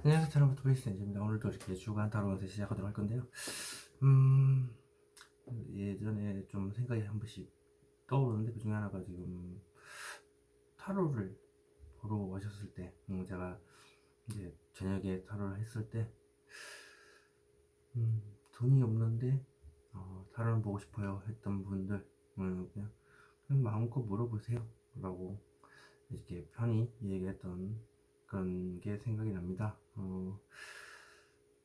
안녕하세요 여러분, 토비스입니다. 오늘도 이렇게 주간 타로에서 시작하도록 할 건데요. 음, 예전에 좀 생각이 한 번씩 떠오르는데, 그 중에 하나가 지금 타로를 보러 오셨을 때, 제가 이제 저녁에 타로를 했을 때, 돈이 없는데 타로를 보고 싶어요 했던 분들, 그냥 마음껏 물어보세요 라고 이렇게 편히 얘기했던 그런 게 생각이 납니다.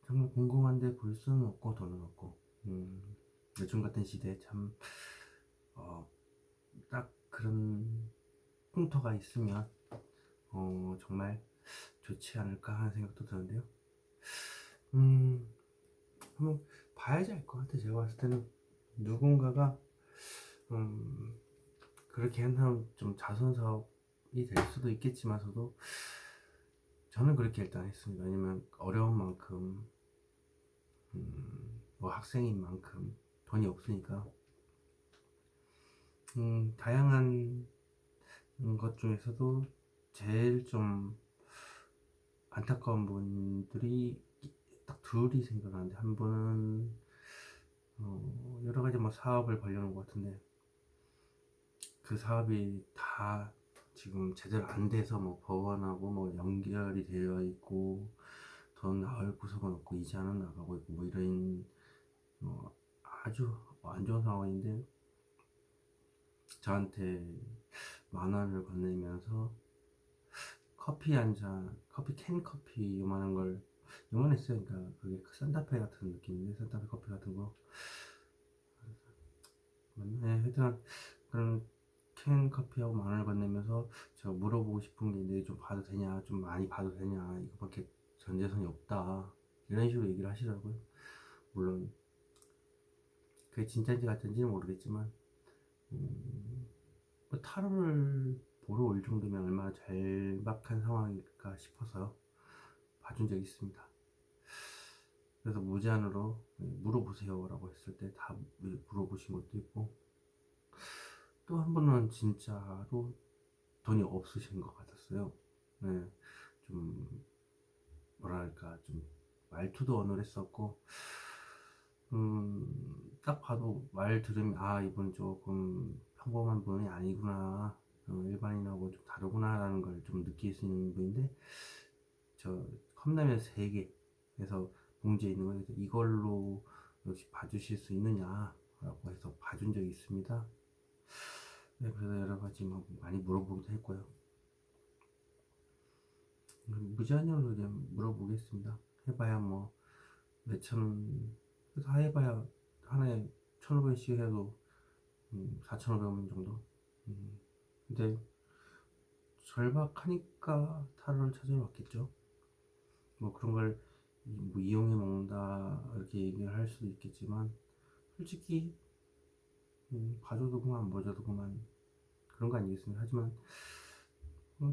정말 궁금한데 볼 수는 없고 돈은 없고, 요즘 같은 시대에 참 딱 그런 풍토가 있으면 정말 좋지 않을까 하는 생각도 드는데요. 음, 한번 봐야지 알 것 같아. 제가 봤을 때는 누군가가 음, 그렇게 한 사람 좀 자선 사업이 될 수도 있겠지만서도, 저는 그렇게 일단 했습니다. 왜냐면 어려운 만큼, 뭐 학생인 만큼 돈이 없으니까, 다양한 것 중에서도 제일 좀 안타까운 분들이 딱 둘이 생각나는데, 한 분은 여러 가지 뭐 사업을 벌려는 것 같은데, 그 사업이 다 지금 제대로 안 돼서 뭐 법원하고 뭐 연결이 되어 있고, 돈 나올 구석은 없고 이자는 나가고 있고 뭐 이런 아주 안 좋은 상황인데, 저한테 10,000원을 건네면서 커피 한 잔, 캔 커피 요만한 걸, 요만했어요. 그러니까 그게 산타페 같은 느낌인데, 산타페 커피 같은 거 맞나? 네, 하여튼 그런 캔 커피하고 10,000원을 건네면서 제가 물어보고 싶은 게 있는데, 좀 봐도 되냐, 좀 많이 봐도 되냐, 이거밖에 전재산이 없다, 이런 식으로 얘기를 하시더라고요. 물론 그게 진짜인지 가짜인지는 모르겠지만, 뭐 타로를 보러 올 정도면 얼마나 절박한 상황일까 싶어서 봐준 적이 있습니다. 그래서 무제한으로 물어보세요 라고 했을 때 다 물어보신 것도 있고, 또 한 분은 진짜로 돈이 없으신 것 같았어요. 네, 좀 뭐랄까, 좀 말투도 어눌했었고, 딱 봐도 말 들으면 아, 이분 조금 평범한 분이 아니구나, 일반인하고 좀 다르구나 라는 걸 좀 느낄 수 있는 분인데, 저 컵라면 3개에서 봉지에 있는 거에서 이걸로 역시 봐주실 수 있느냐 라고 해서 봐준 적이 있습니다. 네, 그래서 여러 가지 뭐 많이 물어보기도 했고요. 무제한으로 그냥 물어보겠습니다. 해봐야 뭐 몇천 원, 다 해봐야 하나에 1,500원씩 해도 4,500원 정도. 근데 절박하니까 타로를 찾아러 왔겠죠. 뭐 그런 걸 뭐 이용해 먹는다 이렇게 얘기를 할 수도 있겠지만, 솔직히 봐줘도 그만 안 봐줘도 그만, 그런 거 아니겠습니까? 하지만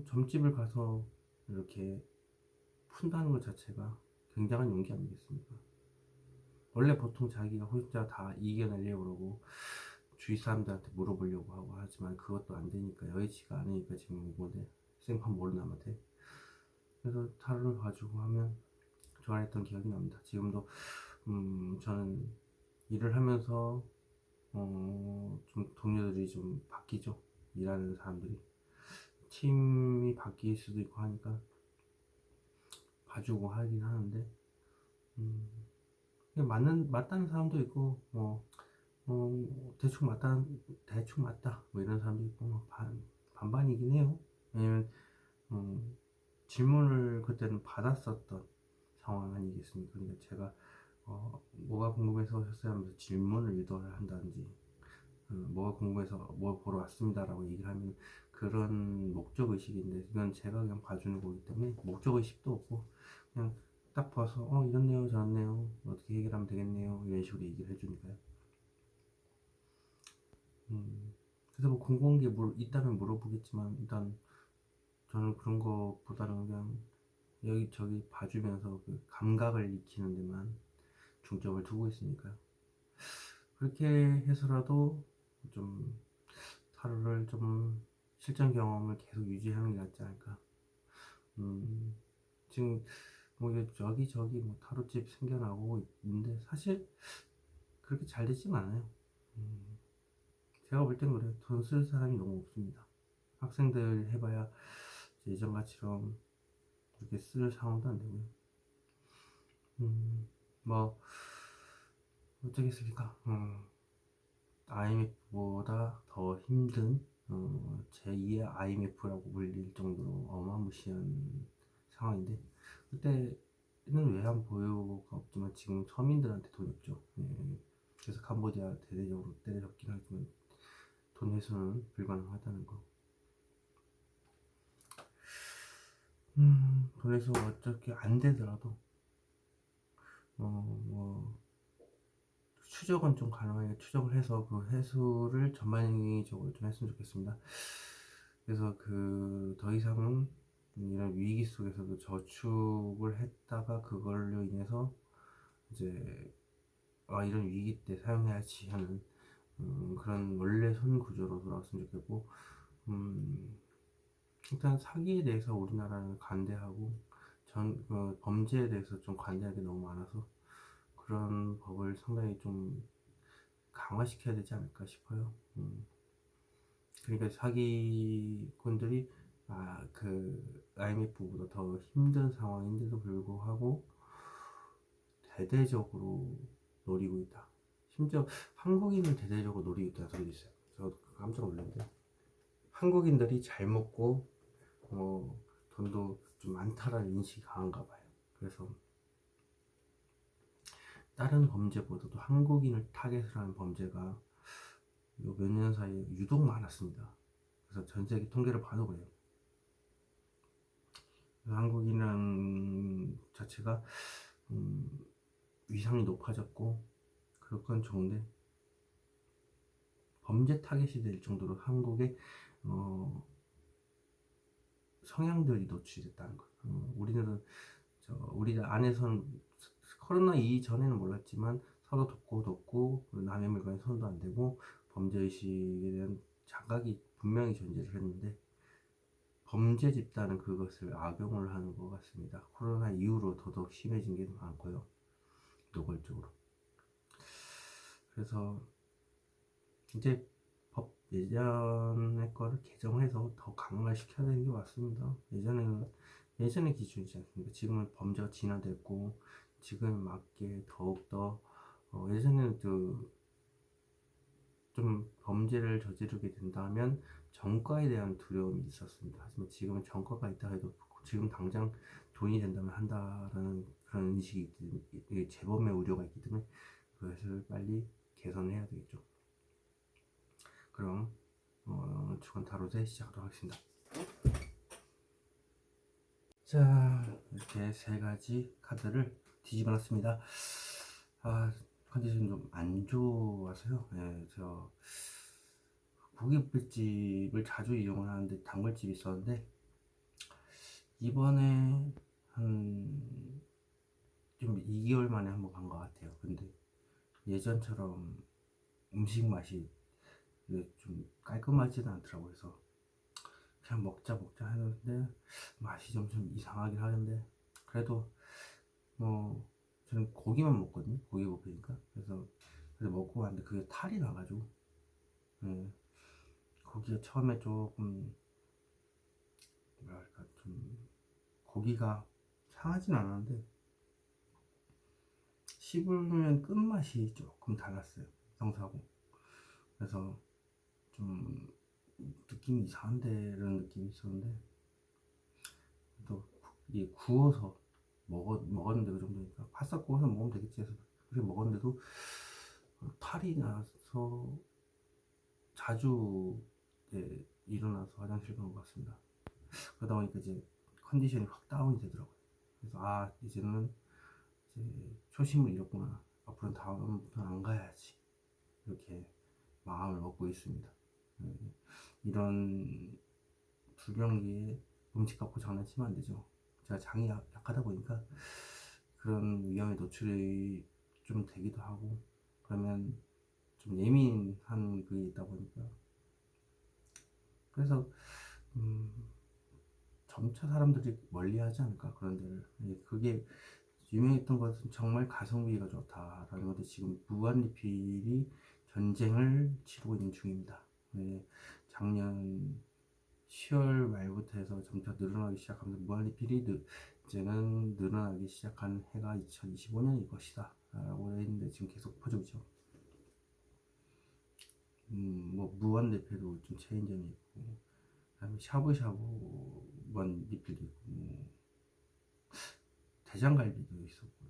점집을 가서 이렇게 푼다는 것 자체가 굉장한 용기 아니겠습니까? 원래 보통 자기가 혼자 다 이겨내려고 그러고 주위 사람들한테 물어보려고 하고 하지만, 그것도 안 되니까, 여의치가 않으니까 지금 이번에 생판 모르는 남한테. 그래서 타로를 봐주고 하면 좋아했던 기억이 납니다. 지금도 저는 일을 하면서 좀 동료들이 좀 바뀌죠. 일하는 사람들이 팀이 바뀔 수도 있고 하니까 봐주고 하긴 하는데, 맞다는 사람도 있고, 대충 맞다 뭐 이런 사람도 있고, 뭐 반반이긴 해요. 왜냐면 질문을 그때는 받았었던 상황 아니겠습니까? 그러니까 제가 뭐가 궁금해서 오셨어요 하면서 질문을 유도를 한다든지, 뭐가 궁금해서 뭘 보러 왔습니다라고 얘기를 하면 그런 목적의식인데, 이건 제가 그냥 봐주는 거기 때문에 목적의식도 없고, 그냥 딱 봐서 이렇네요 저렇네요 어떻게 해결하면 되겠네요 이런 식으로 얘기를 해주니까요. 그래서 뭐 궁금한 게 있다면 물어보겠지만, 일단 저는 그런 거보다는 그냥 여기저기 봐주면서 그 감각을 익히는 데만 중점을 두고 있으니까요. 그렇게 해서라도 좀 타로를 좀 실전 경험을 계속 유지하는 게 낫지 않을까. 지금 뭐 여기저기 뭐 타로집 생겨나고 있는데 사실 그렇게 잘 되진 않아요. 제가 볼 땐 그래요. 돈 쓸 사람이 너무 없습니다. 학생들 해봐야 예전같이럼 그렇게 쓸 상황도 안 되고요. 뭐 어쩌겠습니까? IMF보다 더 힘든 제2의 IMF라고 불릴 정도로 어마무시한 상황인데 그때는 외환 보유가 없지만 지금 서민들한테 돈이 없죠. 그래서 캄보디아 대대적으로 때려잡긴 하지만 돈 회수는 불가능하다는 거. 돈 회수 어떻게 안 되더라도 뭐 추적은 좀 가능하게 추적을 해서 그 회수를 전반적으로 좀 했으면 좋겠습니다. 그래서 그 더 이상은 이런 위기 속에서도 저축을 했다가 그걸로 인해서 이제 이런 위기 때 사용해야지 하는 그런 원래 손 구조로 돌아왔으면 좋겠고 일단 사기에 대해서 우리나라는 관대하고 범죄에 대해서 좀 관대하게 너무 많아서 그런 법을 상당히 좀 강화시켜야 되지 않을까 싶어요. 그러니까 사기꾼들이 그 IMF보다 더 힘든 상황인데도 불구하고 대대적으로 노리고 있다. 심지어 한국인을 대대적으로 노리고 있다는 소리도 있어요. 저 깜짝 놀랐는데 한국인들이 잘 먹고 돈도 좀 많다라는 인식이 강한가 봐요. 그래서 다른 범죄보다도 한국인을 타겟으로 하는 범죄가 몇 년 사이에 유독 많았습니다. 그래서 전 세계 통계를 봐도 그래요. 한국인이라는 자체가 위상이 높아졌고 그럴 건 좋은데 범죄 타겟이 될 정도로 한국의 성향들이 노출됐다는 거. 우리 안에서는 코로나 이전에는 몰랐지만 서로 돕고 남의 물건에 손도 안 대고 범죄의식에 대한 자각이 분명히 존재를 했는데 범죄 집단은 그것을 악용을 하는 것 같습니다. 코로나 이후로 더더욱 심해진 게 많고요. 노골적으로. 그래서 이제 법 예전의 거를 개정해서 더 강화시켜야 되는 게 맞습니다. 예전의 기준이지 않습니까? 지금은 범죄가 진화됐고 지금 맞게 더욱더 예전에는 좀 범죄를 저지르게 된다면 전과에 대한 두려움이 있었습니다. 하지만 지금은 전과가 있다 해도 지금 당장 돈이 된다면 한다라는 그런 인식이 재범의 우려가 있기 때문에 그것을 빨리 개선해야 되겠죠. 그럼 주간 타로제 시작하도록 하겠습니다. 자, 이렇게 세 가지 카드를 뒤집어 놨습니다. 컨디션이 좀 안 좋아서요. 저 고깃집을 자주 이용을 하는데 단골집이 있었는데 이번에 한 좀 2개월 만에 한번 간 것 같아요. 근데 예전처럼 음식 맛이 좀 깔끔하지는 않더라고요. 그래서 그냥 먹자 하는데 맛이 좀 이상하긴 하는데 그래도 뭐 저는 고기만 먹거든요. 고기 굽히니까 그래서 먹고 왔는데 그게 탈이 나가지고 고기가 처음에 조금 뭐랄까 좀 고기가 상하진 않았는데 씹으면 끝맛이 조금 달랐어요. 평소하고. 그래서 좀 느낌이 이상한데 이런 느낌이 있었는데 또 이게 구워서 먹었는데 그 정도니까 바싹 구워서 먹으면 되겠지 해서 그렇게 먹었는데도 탈이 나서 자주 일어나서 화장실 간 것 같습니다. 그러다 보니까 이제 컨디션이 확 다운이 되더라고요. 그래서 이제는 이제 초심을 잃었구나. 앞으로는 다음부터는 안 가야지. 이렇게 마음을 먹고 있습니다. 이런 불경기에 음식 갖고 장난치면 안 되죠. 제가 장이 약하다 보니까 그런 위험에 노출이 좀 되기도 하고 그러면 좀 예민한 그게 있다 보니까 그래서 점차 사람들이 멀리하지 않을까 그런 데를. 그게 유명했던 것은 정말 가성비가 좋다라는 건데 지금 무한리필이 전쟁을 치르고 있는 중입니다. 작년 10월 말부터 해서 점차 늘어나기 시작하면서 무한리필이 이제는 늘어나기 시작한 해가 2025년일 것이다 라고 했는데 지금 계속 퍼지고 있죠. 뭐 무한리필도 좀 체인점이 있고, 그다음에 샤브샤브 무한리필도 있고, 뭐 대장갈비도 있었고요.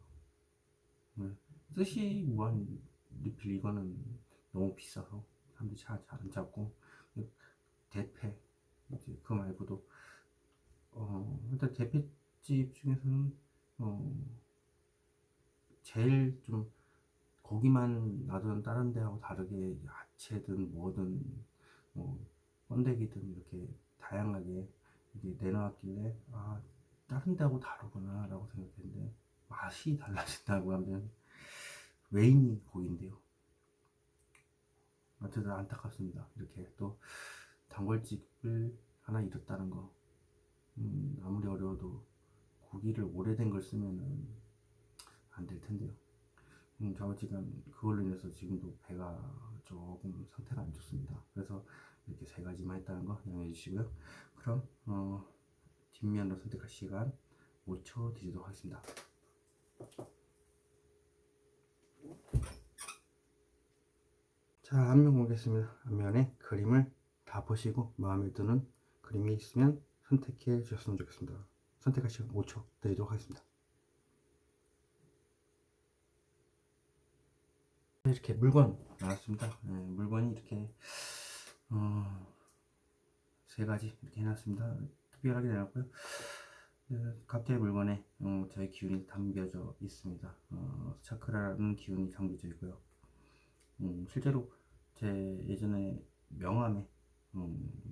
스시 무한리필 이거는 너무 비싸서 사람들이 잘 안 잡고, 대패 이제 그 말고도 일단 대패집 중에서는 제일 좀 고기만 놔두는 다른 데하고 다르게 야채든 뭐든 뭐 번데기든 이렇게 다양하게 이게 내놓았길래 다른 데하고 다르구나 라고 생각했는데 맛이 달라진다고 하면 메인이 고기인데요. 어쨌든 안타깝습니다. 이렇게 또 단골집을 하나 잃었다는 거. 아무리 어려워도 고기를 오래된 걸 쓰면은 안 될 텐데요. 저 지금 그걸로 인해서 지금도 배가 조금 상태가 안 좋습니다. 그래서 이렇게 세 가지만 했다는 거 양해해 주시고요. 그럼 뒷면으로 선택할 시간 5초 드리도록 하겠습니다. 자, 앞면 보겠습니다. 앞면에 그림을 다 보시고 마음에 드는 그림이 있으면 선택해 주셨으면 좋겠습니다. 선택할 시간 5초 드리도록 하겠습니다. 이렇게 물건 나왔습니다. 물건이 이렇게 세 가지 이렇게 해놨습니다. 특별하게 내놨고요. 각자의 물건에 저의 기운이 담겨져 있습니다. 차크라라는 기운이 담겨져 있고요. 실제로 제 예전에 명함에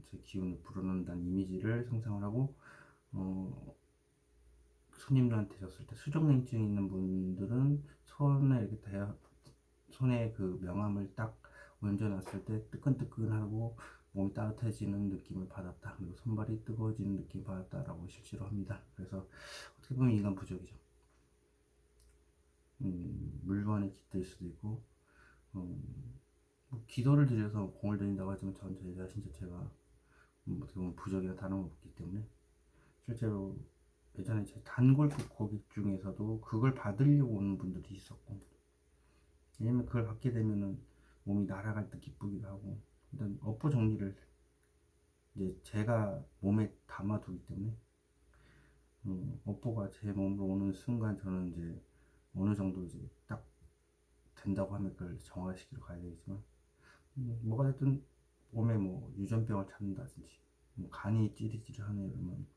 제 기운을 불어넣는다는 이미지를 상상을 하고 손님들한테 줬을 때 수족냉증 있는 분들은 손에 이렇게 손에 그 명함을 딱 얹어놨을 때 뜨끈뜨끈하고 몸이 따뜻해지는 느낌을 받았다. 그리고 손발이 뜨거워지는 느낌 받았다라고 실제로 합니다. 그래서 어떻게 보면 인간 부족이죠. 물건에 깃들 수도 있고, 뭐 기도를 드려서 공을 들인다고 하지만 전 제 자신 자체가 어떻게 보면 부족이나 다름없기 때문에 실제로 예전에 제 단골급 고객 중에서도 그걸 받으려고 오는 분들이 있었고, 왜냐면 그걸 받게 되면은 몸이 날아갈 때 기쁘기도 하고, 일단 업보 정리를 이제 제가 몸에 담아두기 때문에 업보가 제 몸으로 오는 순간 저는 이제 어느 정도 이제 딱 된다고 하면 그걸 정화시키러 가야 되겠지만, 뭐가 됐든 몸에 뭐 유전병을 찾는다든지 뭐 간이 찌릿찌릿하네 그러면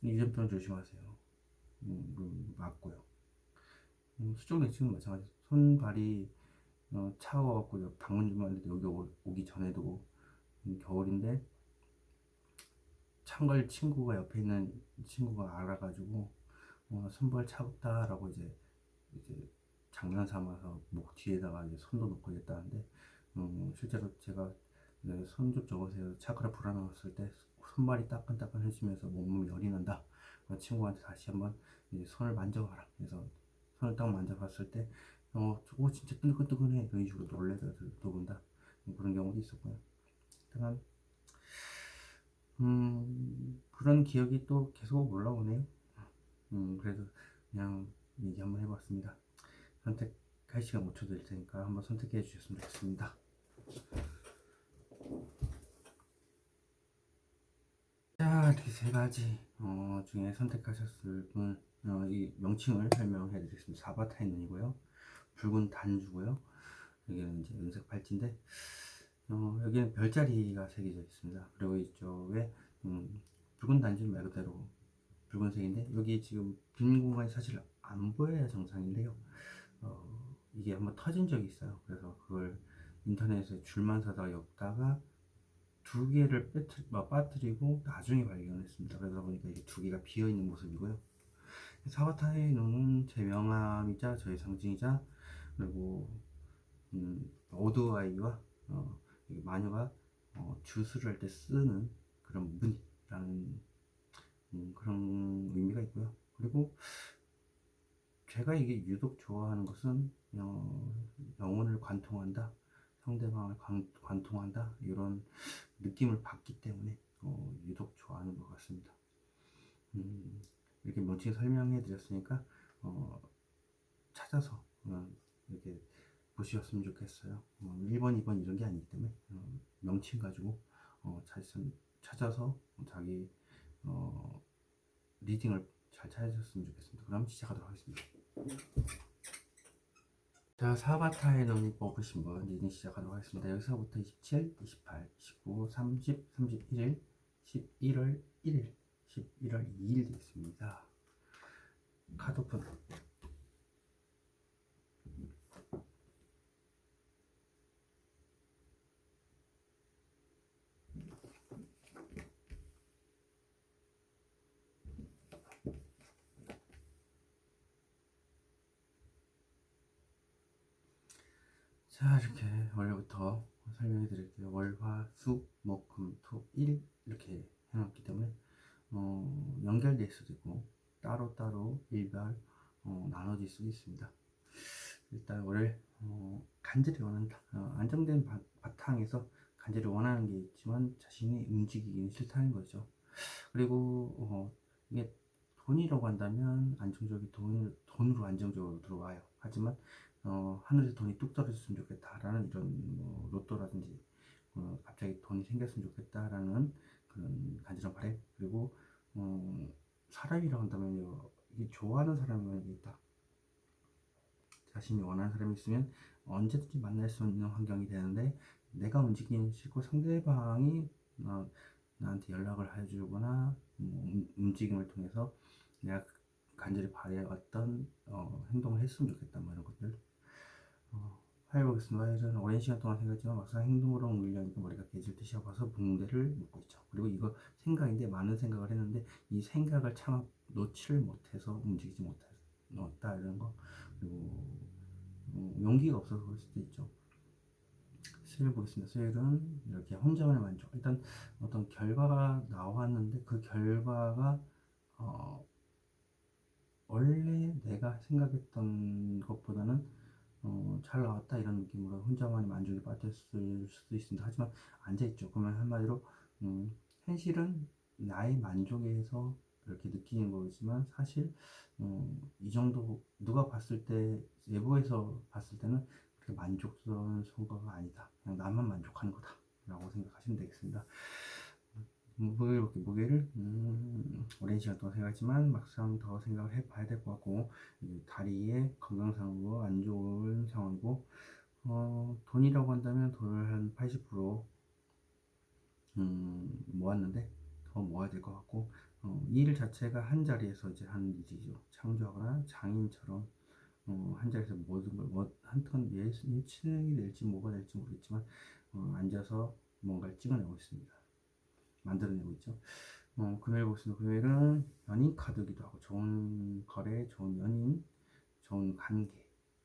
유전병 조심하세요. 맞고요. 수족 냉증은 마찬가지. 손발이 차가워갖고 방문 좀 하는데 여기 오기 전에도 겨울인데 찬 걸 친구가 옆에 있는 친구가 알아가지고 손발 차갑다라고 이제 장난 삼아서 목 뒤에다가 이제 손도 놓고 했다는데 실제로 제가 손 좀 적으세요 차크라 불어넣었을 때 손발이 따끈따끈해지면서 몸이 열이 난다. 친구한테 다시 한번 이제 손을 만져봐라. 그래서 손을 딱 만져봤을 때 진짜 뜨끈뜨끈해 이런 식으로 놀래서 본다. 그런 경우도 있었고요. 하여간 그런 기억이 또 계속 올라오네요. 그래서 그냥 얘기 한번 해봤습니다. 선택할 시간 5초 드릴 테니까 한번 선택해 주셨으면 좋겠습니다. 자, 이렇게 세 가지 중에 선택하셨을 분, 이 명칭을 설명해 드리겠습니다. 사바타의 눈이고요, 붉은 단주고요, 여기는 이제 은색 팔찌인데 여기는 별자리가 새겨져 있습니다. 그리고 이쪽에 붉은 단지는 말 그대로 붉은색인데 여기 지금 빈 공간이 사실 안 보여야 정상인데요. 이게 한번 터진 적이 있어요. 그래서 그걸 인터넷에 줄만 서다가 엮다가 두 개를 빠뜨리고 나중에 발견했습니다. 그러다 보니까 이게 두 개가 비어 있는 모습이고요. 사바타의 눈은 제 명함이자 저의 상징이자, 그리고 어두아이와 마녀가 주술을 할 때 쓰는 그런 문이라는 그런 의미가 있고요. 그리고 제가 이게 유독 좋아하는 것은 영혼을 관통한다, 상대방을 관통한다 이런 느낌을 받기 때문에 유독 좋아하는 것 같습니다. 이렇게 멋지게 설명해 드렸으니까 찾아서 이렇게 보시었으면 좋겠어요. 1번, 2번 이런 게 아니기 때문에 명칭 가지고 찾아서 자기 리딩을 잘 찾으셨으면 좋겠습니다. 그럼 시작하도록 하겠습니다. 자, 사바타의 뽑으신 분 리딩 시작하도록 하겠습니다. 여기서부터 27, 28, 29, 30, 31일, 11월 1일, 11월 2일 되겠습니다. 카드 오픈. 자, 이렇게 원래부터 설명해 드릴게요. 월, 화, 수, 목, 금, 토, 일 이렇게 해놨기 때문에 연결될 수도 있고 따로따로 일별 나눠질 수도 있습니다. 일단 월 간절히 원한다. 안정된 바탕에서 간절히 원하는 게 있지만 자신이 움직이기는 싫다는 거죠. 그리고 이게 돈이라고 한다면 안정적인 돈으로 안정적으로 들어와요. 하지만 하늘에서 돈이 뚝 떨어졌으면 좋겠다라는 이런 로또라든지 갑자기 돈이 생겼으면 좋겠다라는 그런 간절한 바람. 그리고 사람이라고 한다면요, 이게 좋아하는 사람이 만약에 있다, 자신이 원하는 사람이 있으면 언제든지 만날 수 있는 환경이 되는데, 내가 움직이는 싫고 상대방이 나한테 연락을 해주거나 움직임을 통해서 내가 간절히 바래왔던 행동을 했으면 좋겠다, 뭐 이런 것들. 해보겠습니다. 저는 오랜 시간 동안 생각했지만 막상 행동으로 옮기려니까 머리가 깨질 듯이 아파서 붕대를 묶고 있죠. 그리고 이거 생각인데 많은 생각을 했는데 이 생각을 참 놓지를 못해서 움직이지 못했다 이런 거. 그리고 용기가 없어서 그럴 수도 있죠. 수요일 보겠습니다. 수요일은 이렇게 혼자만의 만족. 일단 어떤 결과가 나왔는데 그 결과가 원래 내가 생각했던 것보다는 잘 나왔다 이런 느낌으로 혼자만의 만족에 빠졌을 수도 있습니다. 하지만 앉아있죠. 그러면 한마디로 현실은 나의 만족에서 이렇게 느끼는 거지만 사실 이 정도 누가 봤을 때, 외부에서 봤을 때는 그렇게 만족스러운 성과가 아니다. 그냥 나만 만족하는 거다 라고 생각하시면 되겠습니다. 무게를 오랜 시간 동안 생각했지만 막상 더 생각을 해봐야 될 것 같고, 다리의 건강상으로 안 좋은 상황이고, 돈이라고 한다면 돈을 한 80% 모았는데 더 모아야 될 것 같고, 일 자체가 한 자리에서 이제 하는 일이죠. 창조하거나 장인처럼 한 자리에서 모든 걸 한턴 예측이 될지 뭐가 될지 모르겠지만 앉아서 뭔가를 찍어내고 있습니다. 만들어내고 있죠. 금요일 보겠습니다. 금요일은 연인 카드기도 하고 좋은 거래, 좋은 연인, 좋은 관계,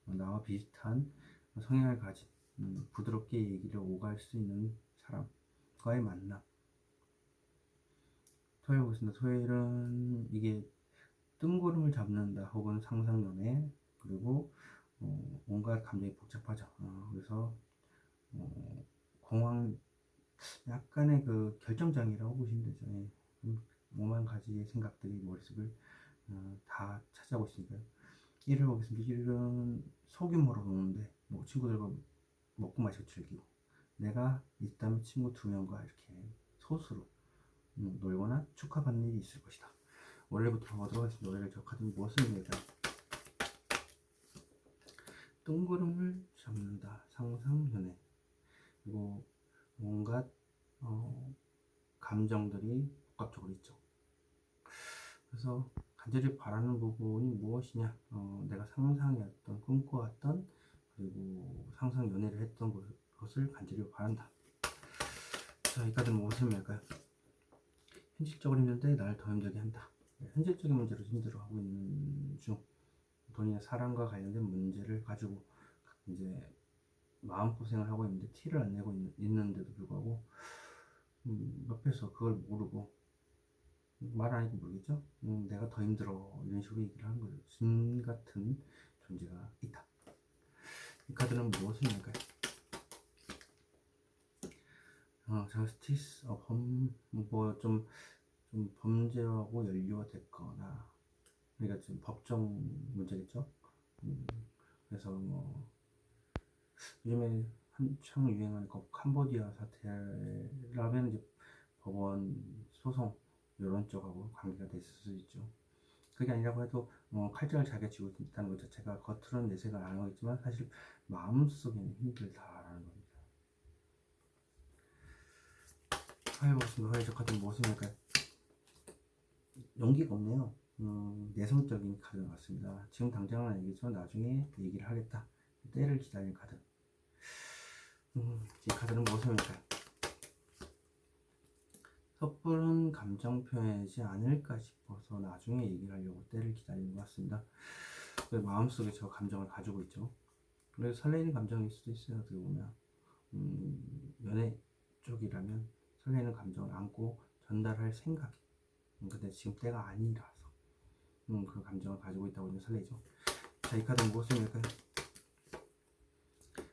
나와 비슷한 성향을 가진 부드럽게 얘기를 오갈 수 있는 사람과의 만남. 토요일 보겠습니다. 토요일은 이게 뜬구름을 잡는다 혹은 상상연애, 그리고 온갖 감정이 복잡하죠. 그래서 공황, 약간의 그 결정장애라고 보시면 되죠. 예. 오만 가지의 생각들이 머릿속을 다 차지하고 있으니까요. 일을 보겠습니다. 일은 소규모로 노는데 친구들과 먹고 마시고 즐기고, 내가 있다면 친구 2명과 이렇게 소수로 놀거나 축하받는 일이 있을 것이다. 월요일부터 가보도록 하겠습니다. 월요일 저 카드는 무엇을 의미할까요? 뜬구름을 잡는다, 상상연애, 그리고 온갖 감정들이 복합적으로 있죠. 그래서 간절히 바라는 부분이 무엇이냐, 내가 상상해왔던, 꿈꿔왔던, 그리고 상상 연애를 했던 것을 간절히 바란다. 자, 이 카드는 무엇을 의미할까요? 현실적으로 힘든데 나를 더 힘들게 한다. 현실적인 문제로 힘들어하고 있는 중, 돈이나 사랑과 관련된 문제를 가지고 이제 마음고생을 하고 있는데 티를 안 내고 있는데도 불구하고 옆에서 그걸 모르고 말 안 하니까 모르겠죠? 내가 더 힘들어 이런 식으로 얘기를 하는 거죠. 진 같은 존재가 있다. 이 카드는 무엇을 말까요? 저스티스, 좀 범죄하고 연루가 됐거나, 그러니까 지금 법정 문제겠죠? 그래서 요즘에 한창 유행하는 캄보디아 사태라면 이제 법원 소송 이런 쪽하고 관계가 됐을 수 있죠. 그게 아니라고 해도 칼집을 자기가 쥐고 있다는 것 자체가 겉으로는 내색을 안 하고 있지만 사실 마음속에는 힘들다라는 겁니다. 해보겠습니다. 화해적 카드 무엇입니까? 용기가 없네요. 내성적인 카드가 나왔습니다. 지금 당장은 아니겠지만 나중에 얘기를 하겠다. 때를 기다리는 카드. 이 카드는 무엇입니까? 섣부른 감정 표현이지 않을까 싶어서 나중에 얘기를 하려고 때를 기다리는 것 같습니다. 마음속에 저 감정을 가지고 있죠. 그래서 설레이는 감정일 수도 있어요. 어떻게 보면 연애 쪽이라면 설레이는 감정을 안고 전달할 생각이 근데 지금 때가 아니라서 그 감정을 가지고 있다고 하면 설레죠. 자, 이 카드는 무엇입니까?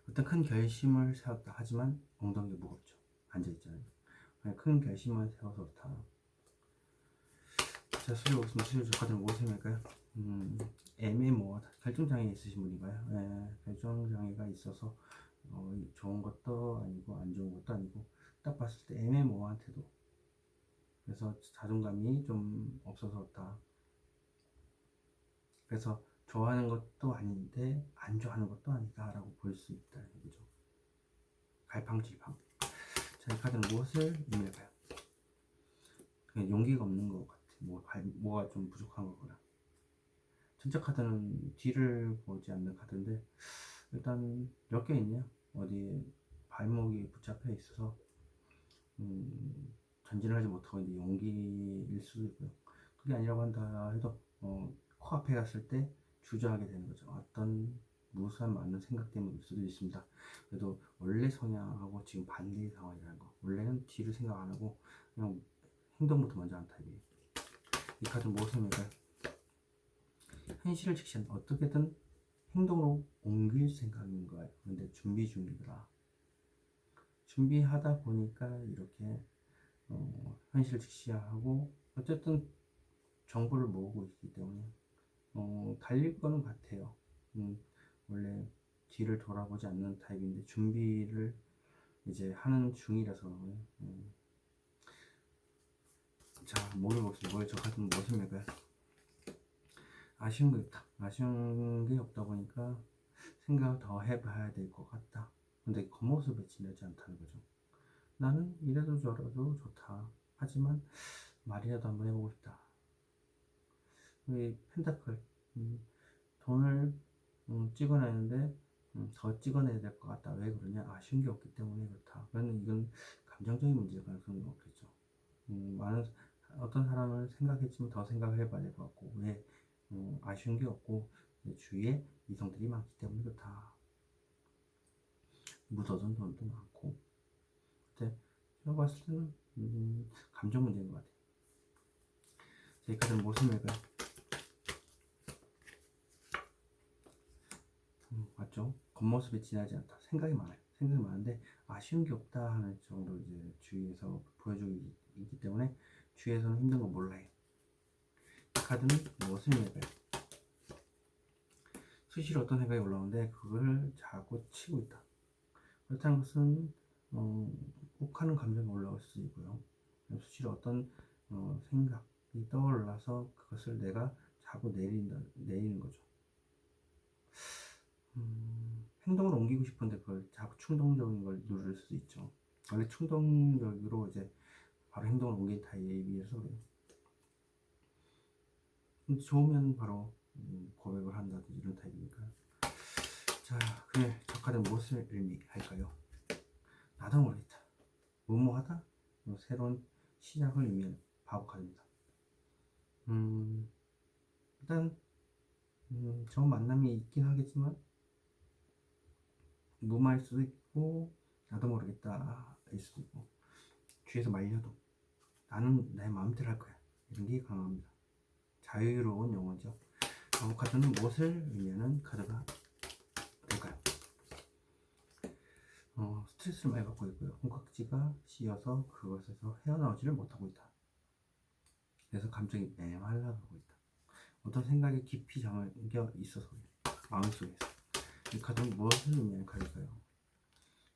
어떤 큰 결심을 세웠다 하지만 엉덩이가 무겁죠. 앉아있잖아요. 큰 결심을 세워서 그렇다. 자, 수리 보겠습니다. 수리 카드는 무엇입니까? 애매모호하다. 결정장애 있으신 분인가요? 네, 결정장애가 있어서 좋은 것도 아니고 안 좋은 것도 아니고 딱 봤을 때 애매모호한 태도. 그래서 자존감이 좀 없어서 그렇다. 그래서 좋아하는 것도 아닌데 안 좋아하는 것도 아니다 라고 볼 수 있다는 거죠. 갈팡질팡. 자, 이 카드는 무엇을 의미할까요? 그냥 용기가 없는 것 같아. 뭐가 좀 부족한 거구나. 전체 카드는 뒤를 보지 않는 카드인데 일단 몇 개 있네요. 어디에 발목이 붙잡혀 있어서 전진을 하지 못하고 이제 용기일 수도 있고요. 그게 아니라고 한다 해도 코앞에 갔을 때 주저하게 되는 거죠. 어떤 무수한 많은 생각 때문일 수도 있습니다. 그래도 원래 성향하고 지금 반대의 상황이라는 거. 원래는 뒤를 생각 안 하고 그냥 행동부터 먼저 하는 타입이에요. 이 카드는 무엇입니까? 현실을 직시한 어떻게든 행동으로 옮길 생각인 거예요. 그런데 준비 중이더라. 준비하다 보니까 이렇게 현실을 직시하고 어쨌든 정보를 모으고 있기 때문에 달릴 거는 같아요. 원래 뒤를 돌아보지 않는 타입인데 준비를 이제 하는 중이라서 자, 뭐를 봅시다. 뭐에 저 같은 무엇입니까? 아쉬운 게 없다. 아쉬운 게 없다 보니까 생각을 더 해봐야 될 것 같다. 근데 겉모습에 지나지 않다는 거죠. 나는 이래도 저래도 좋다. 하지만 말이라도 한번 해보고 싶다. 이 펜타클 돈을 찍어내는데 더 찍어내야 될 것 같다. 왜 그러냐? 아쉬운 게 없기 때문에 그렇다. 그러면 이건 감정적인 문제일 가능성이 없겠죠. 많은 어떤 사람은 생각했지만 더 생각을 해봐야 될 것 같고 왜 아쉬운 게 없고 주위에 이성들이 많기 때문에 그렇다. 묻어둔 돈도 많고 근데 제가 봤을 때는 감정 문제인 것 같아요. 이 카드는 무슨 말까요? 맞죠? 겉모습에 지나지 않다. 생각이 많아요. 생각이 많은데 아쉬운 게 없다 하는 정도 이제 주위에서 보여주고 있기 때문에 주위에서는 힘든 거 몰라요. 이 카드는 무엇을 말까요? 수시로 어떤 생각이 올라오는데 그걸 자꾸 치고 있다. 그렇다는 것은 욱하는 감정이 올라올 수 있고요. 수시로 어떤 생각이 떠올라서 그것을 내가 자꾸 내리는 거죠. 행동을 옮기고 싶은데 그걸 자꾸 충동적인 걸 누를 수도 있죠. 원래 충동적으로 이제 바로 행동을 옮긴 타입이어서 그래요. 좋으면 바로 고백을 한다든지 이런 타입이니까요. 자, 그래 저 카드 무엇을 의미할까요? 나도 모르겠다. 무모하다? 새로운 시작을 의미하는 바보 카드입니다. 일단 저 만남이 있긴 하겠지만 무마일 수도 있고 나도 모르겠다 일 수도 있고 뒤에서 말려도 나는 내 마음대로 할 거야. 이런 게 강합니다. 자유로운 영어죠. 다음 카드는 무엇을 의미하는 카드가 될까요? 스트레스를 많이 받고 있고요. 콩깍지가 씌어서 그것에서 헤어나오지를 못하고 있다. 그래서 감정이 메말라가고 있다. 어떤 생각이 깊이 잠겨 있어서 마음속에서. 이 카드는 무엇을 의미하는 카드일까요?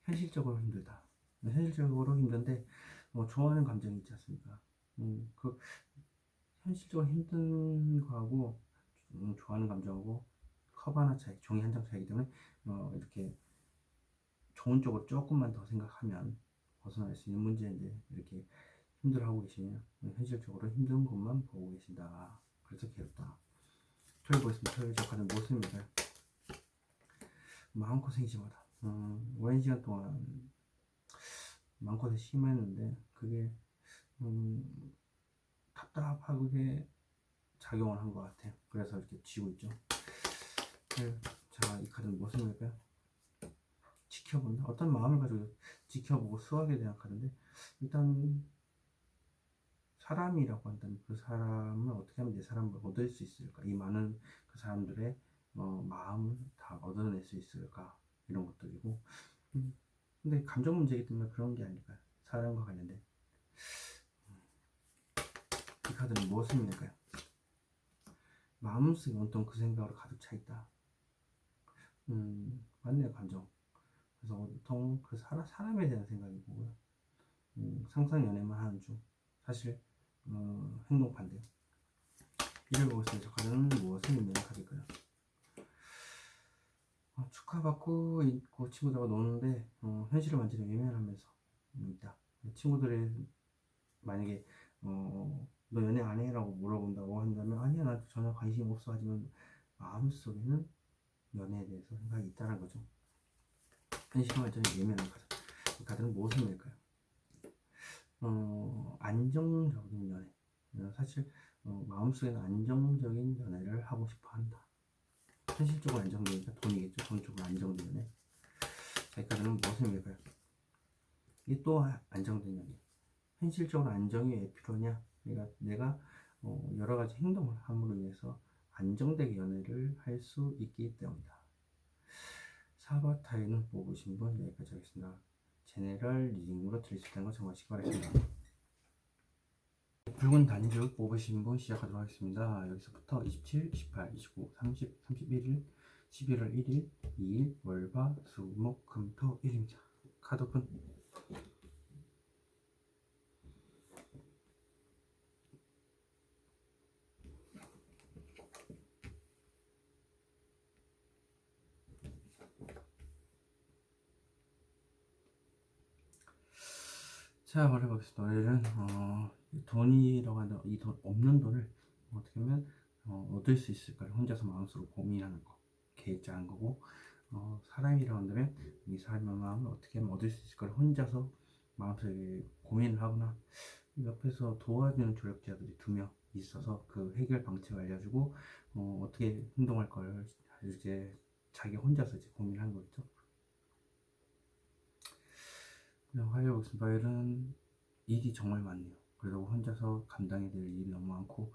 현실적으로 힘들다. 현실적으로 힘든데 좋아하는 감정이 있지 않습니까? 그 현실적으로 힘든 거하고 좋아하는 감정하고 컵 하나 차이, 종이 한 장 차이기 때문에 이렇게 좋은 쪽으로 조금만 더 생각하면 벗어날 수 있는 문제인데 이렇게 힘들어하고 계시면 현실적으로 힘든 것만 보고 계신다. 그래서 괴롭다. 토요일 보겠습니다. 토요일 작가는 무엇입니까? 마음껏 생심하다. 오랜 시간 동안 마음껏 심했는데 그게 답답하게 작용을 한 것 같아요. 그래서 이렇게 쥐고 있죠. 자, 이 카드는 무엇입니까? 지켜본다. 어떤 마음을 가지고 지켜보고 수학에 대한 카드인데 일단 사람이라고 한다면 그 사람을 어떻게 하면 내 사람을 얻을 수 있을까? 이 많은 그 사람들의 마음을 다 얻어낼 수 있을까? 이런 것들이고 근데 감정 문제이기 때문에 그런 게 아닐까요? 사람과 관련된 이 카드는 무엇입니까? 마음속에 온통 그 생각으로 가득 차 있다. 맞네요, 감정. 그래서 온통 그 사람에 대한 생각이 고요 상상 연애만 하는 중 사실 행동 반대요. 이를 보겠습니다. 카드는 무엇을 의미하는 카드일까요? 축하받고 있고 친구들과 노는데 현실을 완전히 외면하면서 있다. 친구들의 만약에 너 연애 안 해? 라고 물어본다고 한다면 아니야 나 전혀 관심 없어 하지만 마음속에는 연애에 대해서 생각이 있다는 거죠. 현실을 완전히 외면하는 카드. 이 카드는 무엇을 의미할까요? 안정적인 연애. 사실 마음속에는 안정적인 연애를 하고 싶어 한다. 현실적으로 안정되니까 돈이겠죠. 돈 쪽으로 안정된 연애. 자, 이 카드는 무엇을 의미할까요? 이게 또 안정된 연애. 현실적으로 안정이 왜 필요하냐? 그러니까 내가 여러 가지 행동을 함으로 인해서 안정되게 연애를 할 수 있기 때문이다. 사바타이는 뽑으신 분 여기까지 하겠습니다. 제네럴 리딩으로 드릴 수 있다는 거 정하시기 바랍니다. 붉은 단주 뽑으신 분 시작하도록 하겠습니다. 여기서부터 27, 28, 29, 30, 31일, 11월 1일, 2일, 월화, 수, 목, 금, 토, 일입니다. 카드 오픈. 자, 말해보겠습니다. 오늘은 돈이라고 하는 이 돈 없는 돈을 어떻게 하면 얻을 수 있을까를 혼자서 마음속으로 고민하는 거, 계획 짜는 거고 사람이라고 한다면 이 사람의 마음을 어떻게 하면 얻을 수 있을까를 혼자서 마음속에 고민을 하거나 옆에서 도와주는 조력자들이 2명 있어서 그 해결 방책을 알려주고 어떻게 행동할 걸 이제 자기 혼자서 이제 고민하는 거겠죠. 화요일 보겠습니다. 화요일은 일이 정말 많네요. 그리고 혼자서 감당해야 될 일이 너무 많고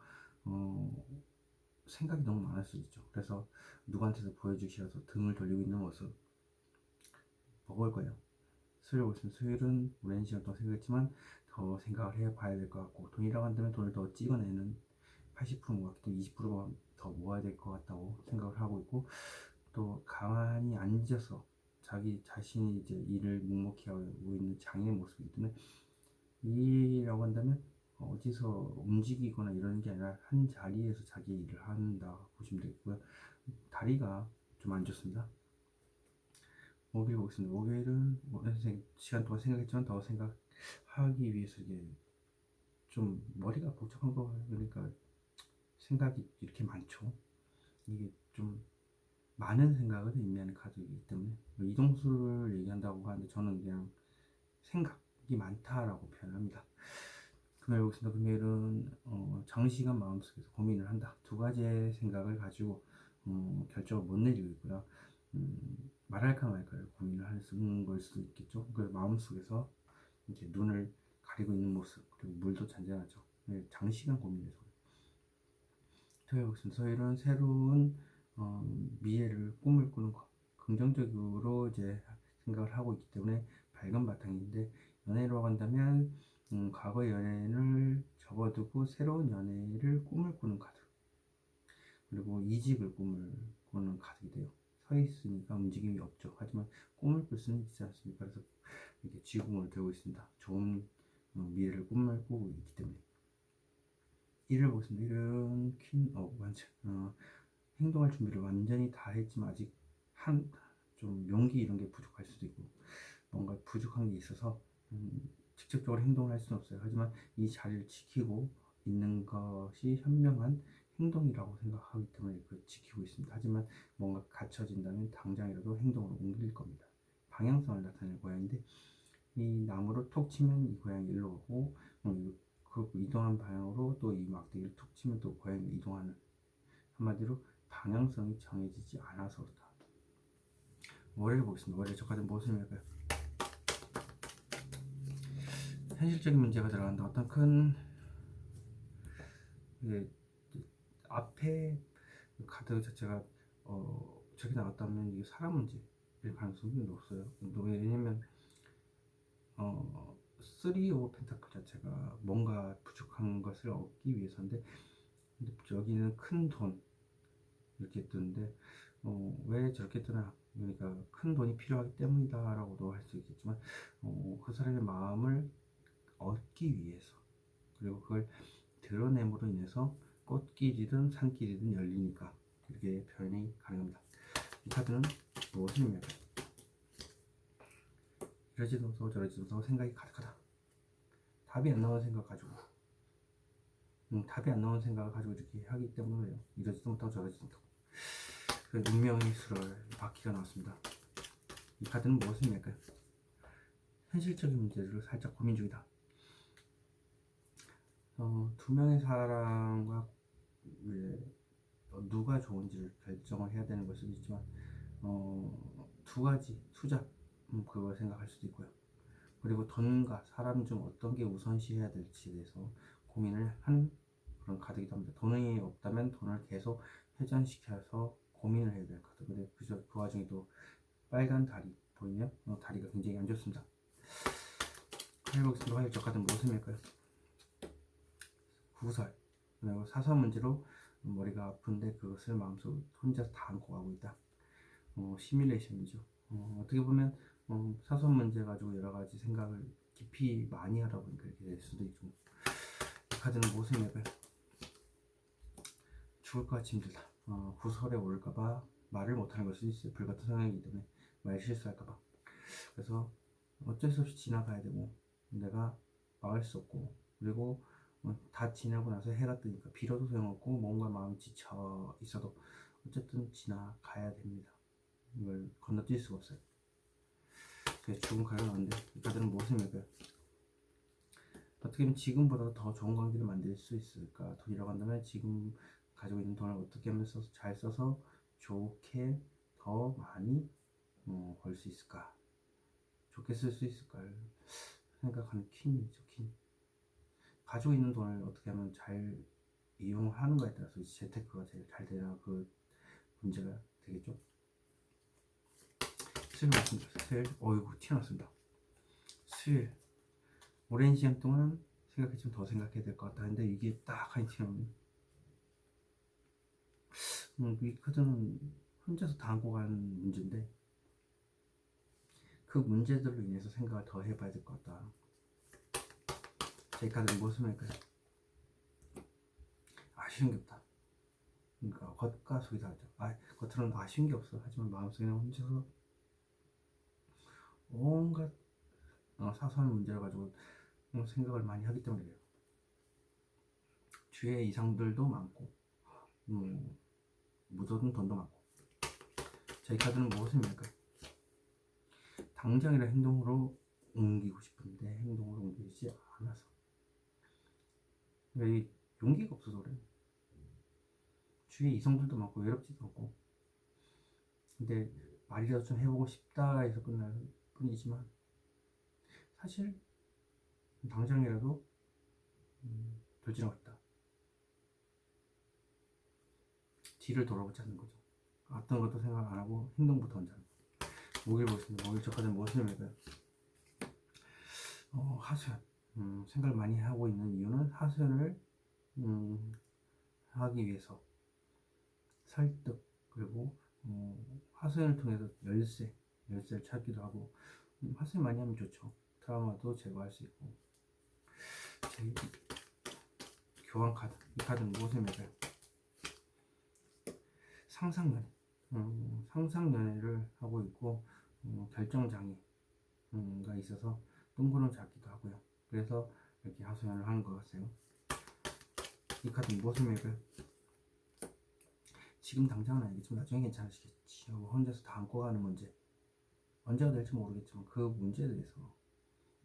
생각이 너무 많을 수 있죠. 그래서 누구한테도 보여주셔서 등을 돌리고 있는 모습 버거울 거예요. 수요일 보겠습니다. 수요일은 오랜 시간 동안 생각했지만 더 생각을 해봐야 될 것 같고 돈이라고 한다면 돈을 더 찍어내는 80% 모았기 때문에 20%가 더 모아야 될 것 같다고 생각을 하고 있고 또 가만히 앉아서 자기 자신이 이제 일을 묵묵히 하고 있는 장인의 모습이기 때문에 일이라고 한다면 어디서 움직이거나 이러는 게 아니라 한 자리에서 자기 일을 한다 보시면 되겠고요. 다리가 좀 안 좋습니다. 목요일 보겠습니다. 목요일은 시간 동안 생각했지만 더 생각하기 위해서 이게 좀 머리가 복잡한 거 그러니까 생각이 이렇게 많죠. 이게 좀 많은 생각을 의미하는 카드이기 때문에 이동수를 얘기한다고 하는데 저는 그냥 생각이 많다라고 표현합니다. 금요일 보겠습니다. 금요일은 장시간 마음속에서 고민을 한다. 2가지의 생각을 가지고 결정을 못 내리고 있고요. 말할까 말까를 고민을 하는 걸 수도 있겠죠. 그래서 마음속에서 이렇게 눈을 가리고 있는 모습 그리고 물도 잔잔하죠. 네, 장시간 고민해서. 토요일은 새로운 미래를 꿈을 꾸는 거, 긍정적으로 이제 생각을 하고 있기 때문에 밝은 바탕인데, 연애로 한다면 과거의 연애를 접어두고 새로운 연애를 꿈을 꾸는 카드, 그리고 이직을 꿈을 꾸는 카드이 돼요. 서 있으니까 움직임이 없죠. 하지만 꿈을 꿀 수는 있지 않습니까? 그래서 이렇게 쥐궁을 들고 있습니다. 좋은 미래를 꿈을 꾸고 있기 때문에. 일을 보겠습니다. 일은 완전 행동할 준비를 완전히 다 했지만 아직 좀 용기 이런 게 부족할 수도 있고, 뭔가 부족한 게 있어서 직접적으로 행동을 할 수는 없어요. 하지만 이 자리를 지키고 있는 것이 현명한 행동이라고 생각하기 때문에 지키고 있습니다. 하지만 뭔가 갖춰진다면 당장이라도 행동으로 옮길 겁니다. 방향성을 나타낼 고양인데, 이 나무로 톡 치면 이 고양이 일로 가고, 그 이동한 방향으로 또 이 막대기를 톡 치면 또 고양이 이동하는, 한마디로 방향성이 정해지지 않아서 그렇다. 월요일 보겠습니다. 월요일 저까지 무엇을 할까요? 현실적인 문제가 들어간다. 어떤 큰 앞에 카드 자체가 저기 나왔다면 이게 사람 문제일 가능성이 높아요. 왜냐면 3 펜타클 자체가 뭔가 부족한 것을 얻기 위해서인데, 여기는 큰 돈 이렇게 뜨는데, 왜 저렇게 뜨나, 그러니까 큰 돈이 필요하기 때문이다 라고도 할 수 있겠지만, 그 사람의 마음을 얻기 위해서, 그리고 그걸 드러냄으로 인해서 꽃길이든 산길이든 열리니까 이렇게 표현이 가능합니다. 이 카드는 무엇을 의미할까요? 이러지도 못하고 저러지도 못하고 생각이 가득하다. 답이 안 나오는 생각 가지고 답이 안 나오는 생각을 가지고 이렇게 하기 때문에 그래요. 이러지도 못하고 저러지도 못하고. 운명의 수럴 바퀴가 나왔습니다. 이 카드는 무엇을 의미할까요? 현실적인 문제를 살짝 고민 중이다. 두 명의 사람과 누가 좋은지를 결정을 해야 되는 걸 수도 있지만, 두 가지 투잡 그걸 생각할 수도 있고요. 그리고 돈과 사람 중 어떤 게 우선시해야 될지에 대해서 고민을 하는 그런 카드이기도 합니다. 돈이 없다면 돈을 계속 회전시켜서 고민을 해야 될 카드. 근데 그 와중에도 빨간 다리 보이면 다리가 굉장히 안 좋습니다. 해보겠습니다. 저 카드는 무엇을 의미할까요? 구설, 그리고 사소한 문제로 머리가 아픈데 그것을 마음속으로 혼자서 다 안고 가고 있다. 시뮬레이션이죠. 어떻게 보면 사소한 문제 가지고 여러 가지 생각을 깊이 많이 하다 보니까 이렇게 될 수도 있고. 이 카드는 무엇을 의미할까요? 죽을 것 같이 힘들다. 구설에 오를까봐 말을 못하는 걸 수도 있어요. 불같은 성향이기 때문에 말 실수할까봐. 그래서 어쩔 수 없이 지나가야 되고, 내가 막을 수 없고, 그리고 다 지나고 나서 해가 뜨니까 빌어도 소용없고 뭔가 마음이 지쳐 있어도 어쨌든 지나가야 됩니다. 이걸 건너뛸 수가 없어요. 그래서 죽은 카드가 나왔는데, 이 카드는 무엇을 의미할까요? 어떻게 하면 지금보다 더 좋은 관계를 만들 수 있을까? 돈이라고 한다면 지금 가지고 있는 돈을 어떻게 하면 잘 써서 좋게 더 많이 벌 수 있을까? 좋게 쓸 수 있을까를 생각하는 퀸이죠. 퀸. 가지고 있는 돈을 어떻게 하면 잘 이용하는가에 따라서 재테크가 제일 잘 되나, 그 문제가 되겠죠. 수일 맞습니다. 수일, 어이구 튀어났습니다. 수일, 오랜 시간 동안 생각했지만 더 생각해야 될 것 같다. 근데 이게 딱 하니 튀어나오네. 이 카드는 혼자서 다 안고 가는 문제인데, 그 문제들로 인해서 생각을 더 해봐야 될 것 같다. 제 카드는 무엇을 할까요? 아쉬운 게 없다. 그러니까 겉과 속이 다르죠. 겉으로는 아쉬운 게 없어. 하지만 마음속에는 혼자서 온갖 사소한 문제를 가지고 생각을 많이 하기 때문에 그래요. 주위에 이상들도 많고, 묻어둔 돈도 많고. 제 카드는 무엇을 의미할까요? 당장이라 행동으로 옮기고 싶은데 행동으로 옮기지 않아서. 그러니까 용기가 없어서 그래. 주위에 이성들도 많고 외롭지도 않고, 근데 말이라도 좀 해보고 싶다 해서 끝날 뿐이지만, 사실 당장이라도 돌진하고 싶다. 뒤를 돌아보지 않는 거죠. 어떤 것도 생각 안 하고 행동부터 먼저 하는 거. 목요일 보겠습니다. 목요일 저까지는 무엇을 읽어요? 하수연. 생각을 많이 하고 있는 이유는 하수연을 하기 위해서 설득, 그리고 하수연을 통해서 열쇠를 찾기도 하고, 하수연 많이 하면 좋죠. 트라우마도 제거할 수 있고. 교환 카드. 이 카드는 무엇을 읽어요? 상상연애. 상상연애를 하고 있고, 결정장애가 있어서 뜬구름 잡기도 하고요. 그래서 이렇게 하소연을 하는 것 같아요. 이 카드는 무엇을 읽어요? 지금 당장은 알겠지만 나중에 괜찮으시겠지 하고 혼자서 다 안고 가는 문제. 언제가 될지 모르겠지만 그 문제에 대해서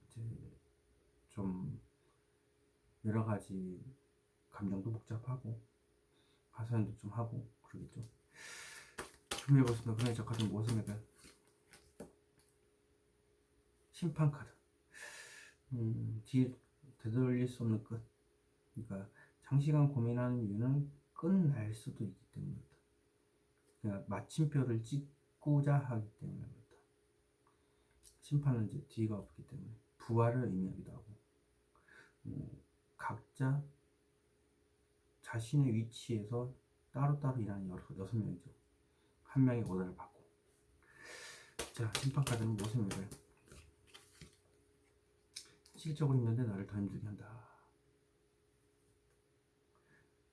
이제 좀 여러 가지 감정도 복잡하고 하소연도 좀 하고 그러겠죠. 준비해보겠습니다. 그러면 저 카드는 무엇을 읽어요? 심판 카드. 뒤에 되돌릴 수 없는 끝. 그러니까 장시간 고민하는 이유는 끝날 수도 있기 때문입니다. 그러니까 마침표를 찍고자 하기 때문입니다. 심판은 이제 뒤가 없기 때문에 부활을 의미하기도 하고, 각자 자신의 위치에서 따로따로 일하는 6명이죠. 한 명의 오더를 받고. 자, 심판 카드는 무엇을 읽어요? 실적으로 힘든데 나를 더 힘들게 한다.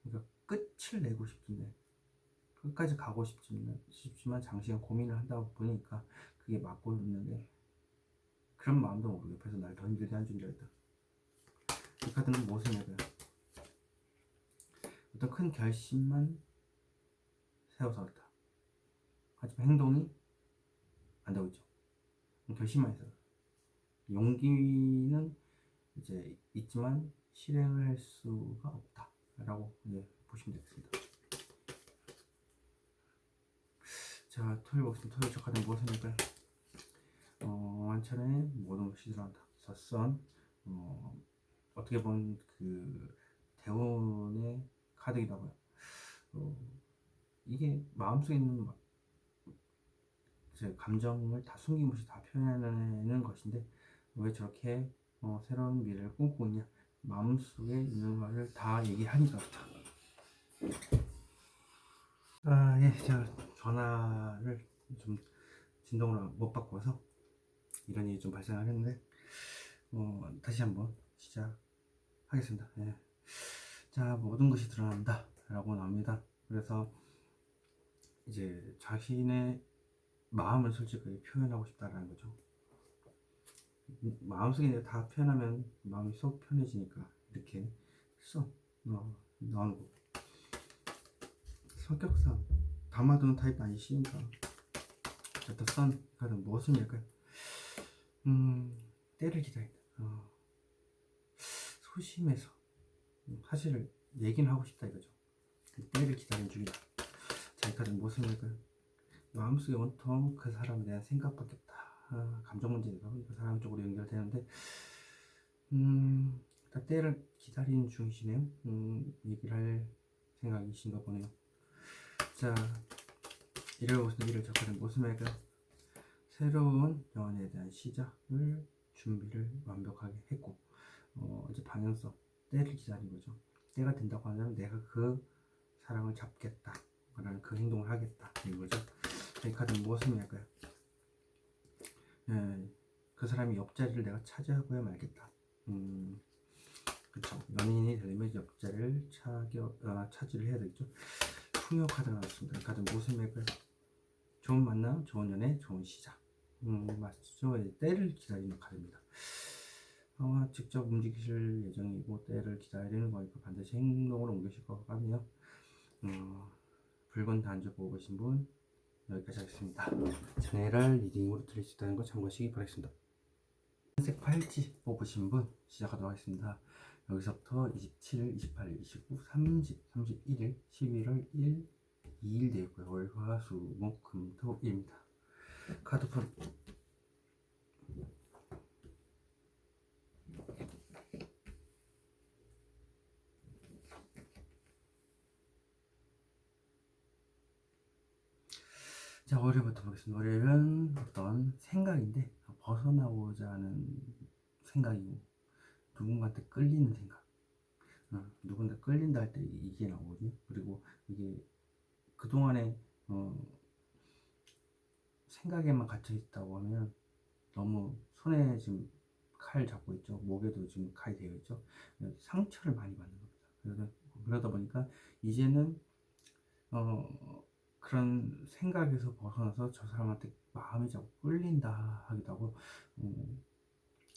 그러니까 끝을 내고 싶은데 끝까지 가고 싶지만 장시간 고민을 한다 보니까 그게 맞고 있는데 그런 마음도 모르고 옆에서 날 더 힘들게 한 존재가 있다. 이 카드는 무엇을 읽어요? 어떤 큰 결심만 세워서 왔다. 하지만 행동이 안 되고 있죠. 결심만 해서. 용기는 이제 있지만 실행을 할 수가 없다 라고 보시면 되겠습니다. 자, 토요일 보겠습니다. 토요일 저 카드는 무엇을 읽을까요? 완천의 모든 것이 드러난다. 선. 어떻게 보면 그 대운의 카드이기도 하고요. 이게 마음속에 있는 제 감정을 다 숨김없이 다 표현하는 것인데 왜 저렇게 새로운 미래를 꿈꾸고 있냐, 마음속에 있는 말을 다 얘기하니까 그렇다. 제가 전화를 좀 진동으로 못 받고 와서 이런 일이 좀 발생을 했는데 다시 한번 시작하겠습니다. 자, 모든 것이 드러난다 라고 나옵니다. 그래서 이제 자신의 마음을 솔직하게 표현하고 싶다라는 거죠. 마음속에 다 표현하면 마음이 속 편해지니까 이렇게 나오는 거. 성격상 담아두는 타입 아니시니까. 자, 더 선 카드는 무엇을 읽을까요? 때를 기다린다. 소심해서 사실을 얘기는 하고 싶다 이거죠. 때를 기다리는 중이다. 자, 이 카드는 무엇을 읽을까요? 마음속에 온통 그 사람에 대한 생각밖에 없다. 감정 문제가 그 사람 쪽으로 연결되는데 때를 기다리는 중이시네요. 얘기를 할 생각이신가 보네요. 자, 일요일 작가는 무슨 말일까요? 새로운 연애에 대한 시작을 준비를 완벽하게 했고 이제 방향성, 때를 기다린 거죠. 때가 된다고 하면 내가 그 사랑을 잡겠다 라는 그 행동을 하겠다 이런 거죠. 이 카드는 무엇을 의미할까요? 그 사람이 옆자리를 내가 차지하고야 말겠다. 그쵸. 연인이 되려면 옆자리를 차지를 해야 되겠죠. 풍요 카드가 나왔습니다. 이 카드는 무엇을 의미할까요? 좋은 만남, 좋은 연애, 좋은 시작. 맞죠. 때를 기다리는 카드입니다. 직접 움직이실 예정이고 때를 기다리는 거니까 반드시 행동으로 옮기실 것 같네요. 붉은 단주 보고 계신 분 여기까지 하겠습니다. 제네럴 리딩으로 드릴 수 있다는 거 참고하시기 바라겠습니다. 흰색 팔찌 뽑으신 분 시작하도록 하겠습니다. 여기서부터 27일, 28일, 29, 30, 31일, 11월 1, 2일 되고요. 월, 화, 수, 목, 금, 토, 일입니다. 카드풀 자, 월요일부터 보겠습니다. 월요일은 어떤 생각인데 벗어나고자 하는 생각이고 누군가한테 끌리는 생각. 누군가 끌린다 할 때 이게 나오거든요. 그리고 이게 그동안에 생각에만 갇혀 있다고 하면 너무 손에 지금 칼 잡고 있죠. 목에도 지금 칼이 되어 있죠. 상처를 많이 받는 겁니다. 그러다 보니까 이제는 그런 생각에서 벗어나서 저 사람한테 마음이 자꾸 끌린다 하기도 하고,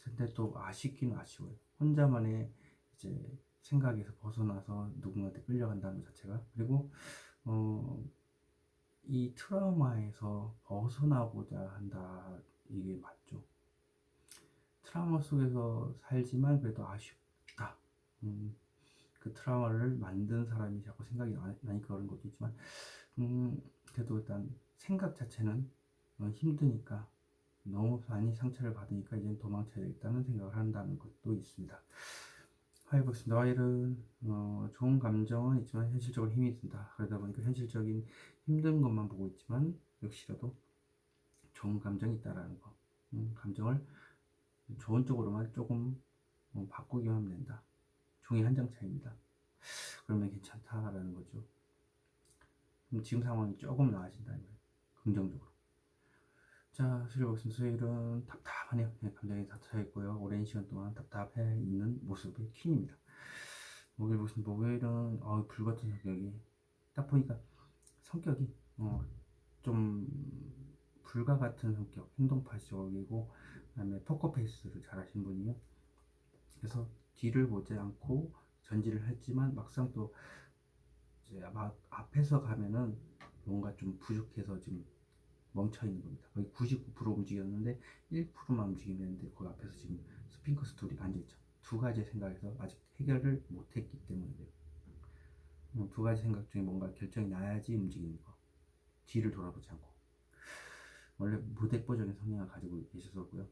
근데 또 아쉽긴 아쉬워요. 혼자만의 이제 생각에서 벗어나서 누군가한테 끌려간다는 것 자체가. 그리고 이 트라우마에서 벗어나고자 한다, 이게 맞죠. 트라우마 속에서 살지만 그래도 아쉽다. 그 트라우마를 만든 사람이 자꾸 생각이 나니까 그런 것도 있지만, 그래도 일단 생각 자체는 힘드니까, 너무 많이 상처를 받으니까 이젠 도망쳐야겠다는 생각을 한다는 것도 있습니다. 화요일 보겠습니다. 화요일은 좋은 감정은 있지만 현실적으로 힘이 든다. 그러다 보니까 현실적인 힘든 것만 보고 있지만 역시라도 좋은 감정이 있다라는 거. 감정을 좋은 쪽으로만 조금 바꾸기만 하면 된다. 종이 한 장 차이입니다. 그러면 괜찮다라는 거죠. 지금 상황이 조금 나아진다는 거예요. 긍정적으로. 자, 수요일 보겠습니다. 수요일은 답답하네요. 네, 감정이 다 차있고요. 오랜 시간 동안 답답해 있는 모습의 퀸입니다. 목요일 보겠습니다. 목요일은 불같은 성격이, 딱 보니까 성격이 좀 불과 같은 성격, 행동파시적이고, 그다음에 포커페이스를 잘 하시는 분이에요. 그래서 뒤를 보지 않고 전진을 했지만 막상 또 이제 막 앞에서 가면은 뭔가 좀 부족해서 지금 멈춰 있는 겁니다. 거의 99% 움직였는데 1%만 움직이면 되는데 그 앞에서 지금 스핑커스 둘이 앉아 있죠. 두 가지 생각에서 아직 해결을 못했기 때문에 두 가지 생각 중에 뭔가 결정이 나야지 움직이는 거. 뒤를 돌아보지 않고. 원래 무대뽀적인 성향을 가지고 계셔서고요.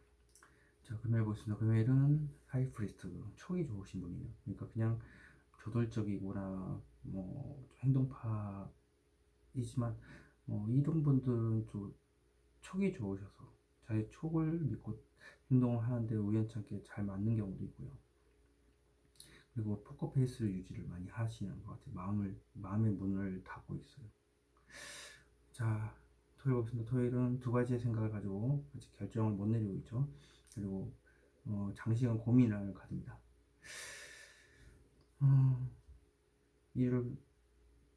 자, 금요일 보겠습니다. 금요일은 하이프리스트, 촉이 좋으신 분이에요. 그러니까 그냥 조돌적이거나 뭐 행동파이지만 이런 분들은 좀 촉이 좋으셔서 자기 촉을 믿고 행동을 하는데 우연찮게 잘 맞는 경우도 있고요. 그리고 포커페이스를 유지를 많이 하시는 것 같아요. 마음의 문을 닫고 있어요. 자, 토요일 보겠습니다. 토요일은 두 가지의 생각을 가지고 아직 결정을 못 내리고 있죠. 그리고 장시간 고민을 가집니다. 이를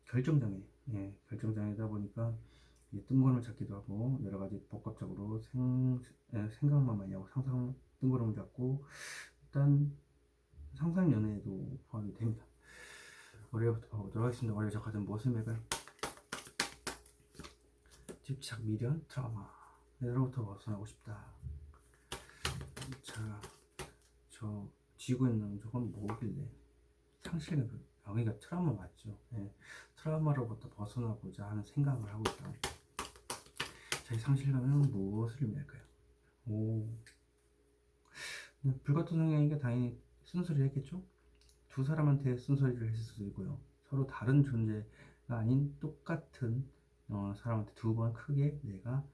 결정장애, 예, 결정장애다 보니까 뜬구름을 잡기도 하고 여러 가지 복합적으로 생각만 많이 하고 뜬구름을 잡고 일단 상상 연애에도 포함이 됩니다. 월요일부터 봐보도록 하겠습니다. 월요일 작가들 무엇을 맥을? 집착, 미련, 트라우마. 내로부터 벗어나고 싶다. 자, 저 쥐고 있는 저건 뭐길래? 상실감. 그러니까 트라우마 맞죠? 예, 트라우마로부터 벗어나고자 하는 생각을 하고 있다. 자기 상실감은 무엇을 의미할까요? 불같은 성향이니까 당연히 쓴소리를 했겠죠? 두 사람한테 쓴소리를 했을 수도 있고요. 서로 다른 존재가 아닌 똑같은 사람한테 두 번 크게 내가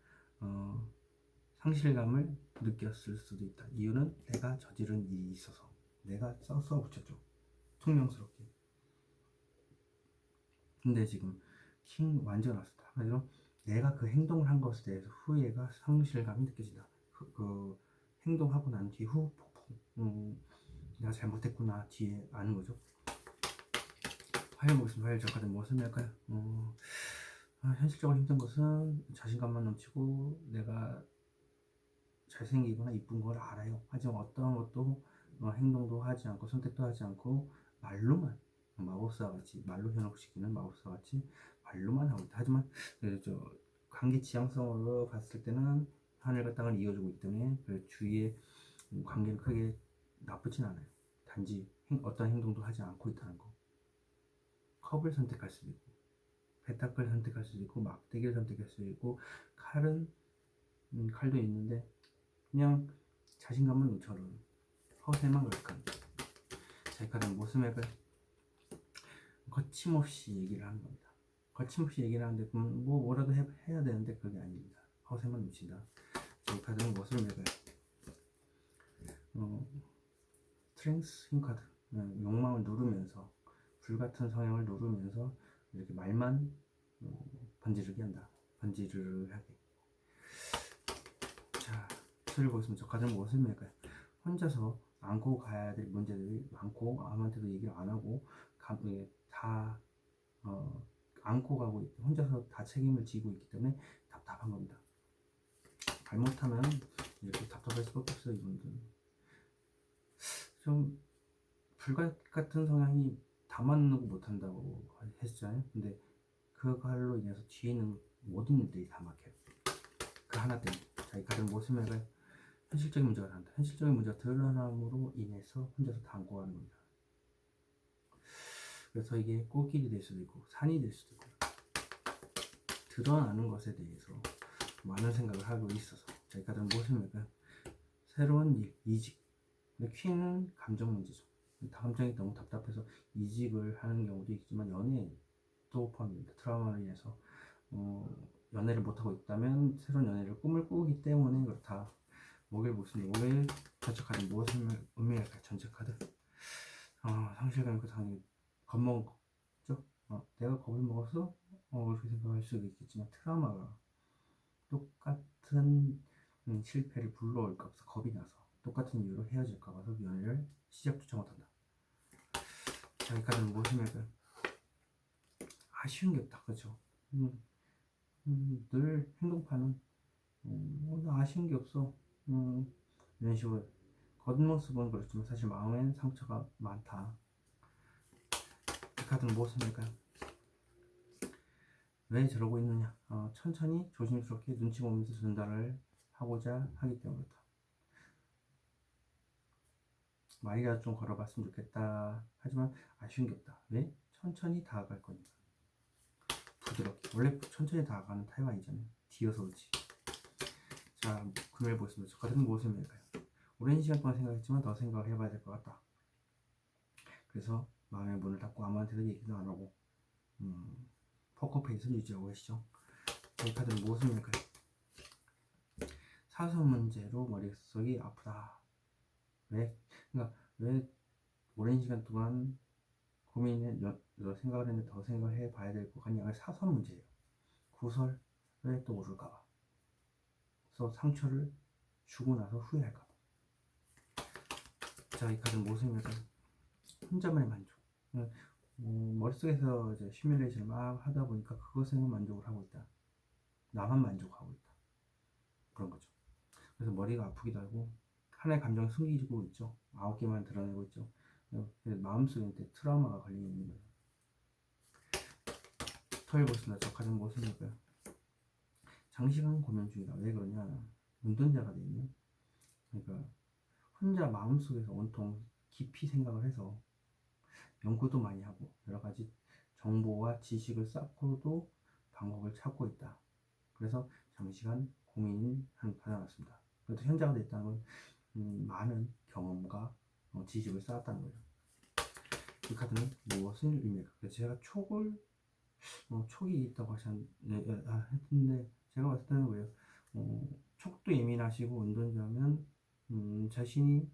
상실감을 느꼈을 수도 있다. 이유는 내가 저지른 일이 있어서 내가 써 붙였죠. 퉁명스럽게. 근데 지금 킹 완전 왔습니다. 그래서 내가 그 행동을 한 것에 대해서 후회가 상실감이 느껴진다. 그 행동하고 난 뒤 후 폭풍. 내가 잘못했구나 뒤에 아는 거죠. 화요일 보겠습니다. 화요일 작가들 무엇을 할까요? 현실적으로 힘든 것은 자신감만 넘치고 내가 잘생기거나 이쁜 걸 알아요. 하지만 어떤 것도 행동도 하지 않고 선택도 하지 않고 말로만 마법사같이 말로 현혹시키는 마법사같이 말로만 하고 있다. 하지만 저 관계 지향성으로 봤을 때는 하늘과 땅을 이어주고 있기 때문에 주위의 관계는 크게 나쁘진 않아요. 단지 어떤 행동도 하지 않고 있다는 거. 컵을 선택할 수도 있고 베타클 선택할 수도 있고 막대기를 선택할 수도 있고 칼도 있는데 그냥 자신감은 노처럼 허세만 갈까. 자, 이 카드는 모스맥을 거침없이 얘기를 하는 겁니다. 거침없이 얘기를 하는데 뭐라도 해야 되는데 그게 아닙니다. 허세만 놓친다. 이 카드는 무엇을 매가요? 스트렝스 힘 카드. 욕망을 누르면서 불같은 성향을 누르면서 이렇게 말만 번지르게 한다. 번지르르하게. 자, 수를 보겠습니다. 저 카드는 무엇을 매가요? 혼자서 안고 가야 될 문제들이 많고 아무한테도 얘기를 안 하고 다 안고 가고 혼자서 다 책임을 지고 있기 때문에 답답한 겁니다. 잘못하면 이렇게 답답할 수밖에 없어요. 이분들은 좀 불같 같은 성향이 다 맞는 거 못한다고 했잖아요. 근데 그걸로 인해서 뒤에 있는 모든 일들이 다 막혀요. 그 하나 때문에. 자, 이 카드는 무엇을 말할까요? 현실적인 문제가 난다. 현실적인 문제가 드러남으로 인해서 혼자서 다 안고 가는 겁니다. 그래서 이게 꽃길이 될 수도 있고 산이 될 수도 있고 드러나는 것에 대해서 많은 생각을 하고 있어서. 자, 이 카드는 무엇을 말할까요? 새로운 일, 이직. 근데 퀸은 감정 문제죠. 감정이 너무 답답해서 이직을 하는 경우도 있지만 연애도 포함됩니다. 트라우마로 인해서 연애를 못하고 있다면 새로운 연애를 꿈을 꾸기 때문에 그렇다. 목요일 보겠습니다. 목요일 전체 카드 무엇을 의미할까요? 전체 카드 상실감 그 당연히 겁먹죠. 내가 겁을 먹어서 그렇게 생각할 수도 있겠지만 트라우마가 똑같은 실패를 불러올까 봐서 겁이 나서 똑같은 이유로 헤어질까 봐서 연애를 시작조차 못한다. 자, 이 카드는 무엇이냐면 아쉬운 게 없다. 그렇죠? 늘 행동파는 나 아쉬운 게 없어. 이런 식으로 겉모습은 그렇지만 사실 마음엔 상처가 많다. 이 카드는 무엇입니까? 왜 저러고 있느냐? 천천히 조심스럽게 눈치 보면서 전달을 하고자 하기 때문에 그렇다. 말이라도 좀 걸어봤으면 좋겠다. 하지만 아쉬운 게 없다. 왜? 천천히 다가갈 거니까. 부드럽게. 원래 천천히 다가가는 타입 아니잖아요. 뒤어서 그렇지. 자, 금요일 보겠습니다. 저 카드는 무엇을 매일까요? 오랜 시간 동안 생각했지만 더 생각을 해봐야 될 것 같다. 그래서 마음의 문을 닫고 아무한테도 얘기도 안 하고 포커페이스를 유지하고 계시죠. 이 카드는 무엇을 매일까요? 사소한 문제로 머릿속이 아프다. 왜? 그러니까 왜 오랜 시간 동안 고민을 생각을 했는데 더 생각을 해봐야 될 것 같냐? 사소한 문제예요. 구설 왜 또 오를까봐. 그래서 상처를 주고 나서 후회할까봐. 자, 이 카드는 무엇을 매일까요? 혼자만의 만족. 머릿속에서 이제 시뮬레이션을 막 하다 보니까 그것에만 만족을 하고 있다. 나만 만족하고 있다. 그런 거죠. 그래서 머리가 아프기도 하고 하나의 감정을 숨기고 있죠. 9개만 드러내고 있죠. 마음속에 트라우마가 걸려 있는 거예요. 토요일 보겠습니다. 저 가장 무엇입니까? 장시간 고민 중이다. 왜 그러냐? 운동자가 돼 있네. 그러니까 혼자 마음속에서 온통 깊이 생각을 해서 연구도 많이 하고 여러 가지 정보와 지식을 쌓고도 방법을 찾고 있다. 그래서 장시간 고민을 받아놨습니다. 그래도 현자가 됐다는 건 많은 경험과 지식을 쌓았다는 거죠. 이 카드는 무엇을 의미할까? 제가 촉이 있다고 했는데 제가 봤을 때는 왜요? 촉도 예민하시고 운동자면 자신이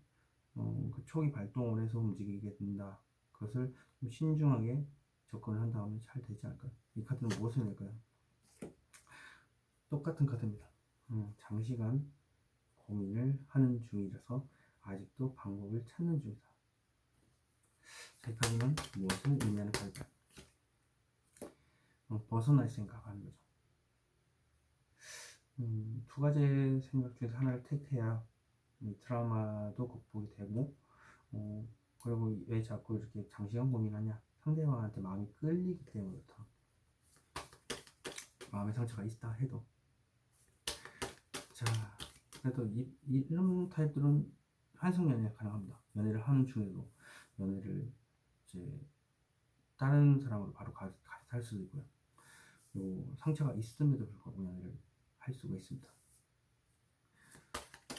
그 촉이 발동을 해서 움직이게 된다. 그것을 좀 신중하게 접근을 한 다음에 잘 되지 않을까요? 이 카드는 무엇을 낼까요? 똑같은 카드입니다. 장시간 고민을 하는 중이라서 아직도 방법을 찾는 중이다. 이 카드는 무엇을 의미하는 카드일까요? 벗어날 생각하는 거죠. 두 가지 생각 중에서 하나를 택해야 트라우마도 극복이 되고 그리고 왜 자꾸 이렇게 장시간 고민하냐? 상대방한테 마음이 끌리기 때문에 그렇다. 마음의 상처가 있다 해도 자, 그래도 이런 타입들은 환승연애 가능합니다. 연애를 하는 중에도 연애를 이제 다른 사람으로 바로 갈 수도 있고요. 그리고 상처가 있음에도 불구하고 연애를 할 수가 있습니다.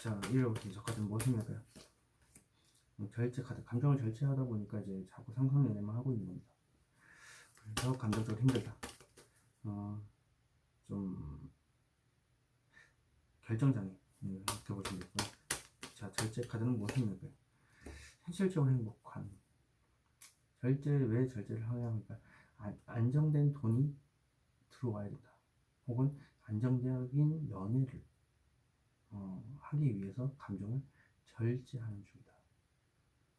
자, 이렇게 저 카드는 무엇입니까? 절제 카드. 감정을 절제하다 보니까 이제 자꾸 상상연애만 하고 있는 겁니다. 그래서 감정적으로 힘들다. 좀 결정장애 이렇게 보시면 되고요. 자, 절제 카드는 무엇입니까? 현실적으로 행복한. 왜 절제를 하냐 하니까 안정된 돈이 들어와야 된다. 혹은 안정적인 연애를 하기 위해서 감정을 절제하는 중이다.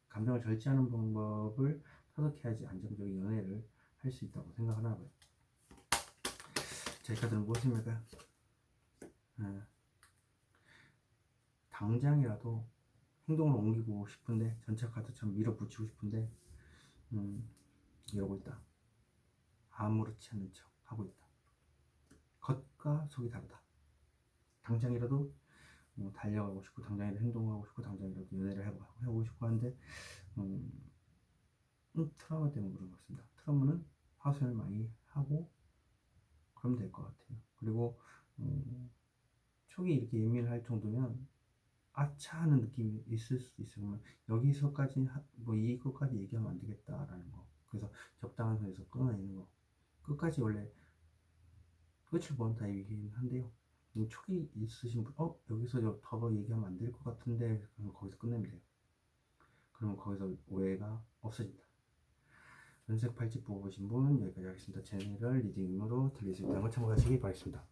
감정을 절제하는 방법을 터득해야지 안정적인 연애를 할 수 있다고 생각하나 봐요. 자, 이 카드는 무엇입니까? 당장이라도 행동을 옮기고 싶은데, 전차 카드처럼 밀어붙이고 싶은데 이러고 있다. 아무렇지 않은 척 하고 있다. 겉과 속이 다르다. 당장이라도 달려가고 싶고, 당장이라도 행동하고 싶고, 당장이라도 연애를 해보고 싶고 하는데 트라우마 때문에 그런 것 같습니다. 트라우마는 하소연을 많이 하고 그러면 될 것 같아요. 그리고 촉이 이렇게 예민할 정도면 아차 하는 느낌이 있을 수도 있어요. 그러면 여기서까지 뭐 이것까지 얘기하면 안 되겠다라는 거. 그래서 적당한 선에서 끊어내는 거. 끝까지 원래 끝을 보는 타입이긴 한데요. 촉이 있으신 분, 여기서 더 얘기하면 안 될 것 같은데, 그럼 거기서 끝내면 돼요. 그러면 거기서 오해가 없어진다. 연색 팔찌 뽑으신 분 여기까지 하겠습니다. 제너럴 리딩으로 들릴 수 있다는 걸 참고하시기 바라겠습니다.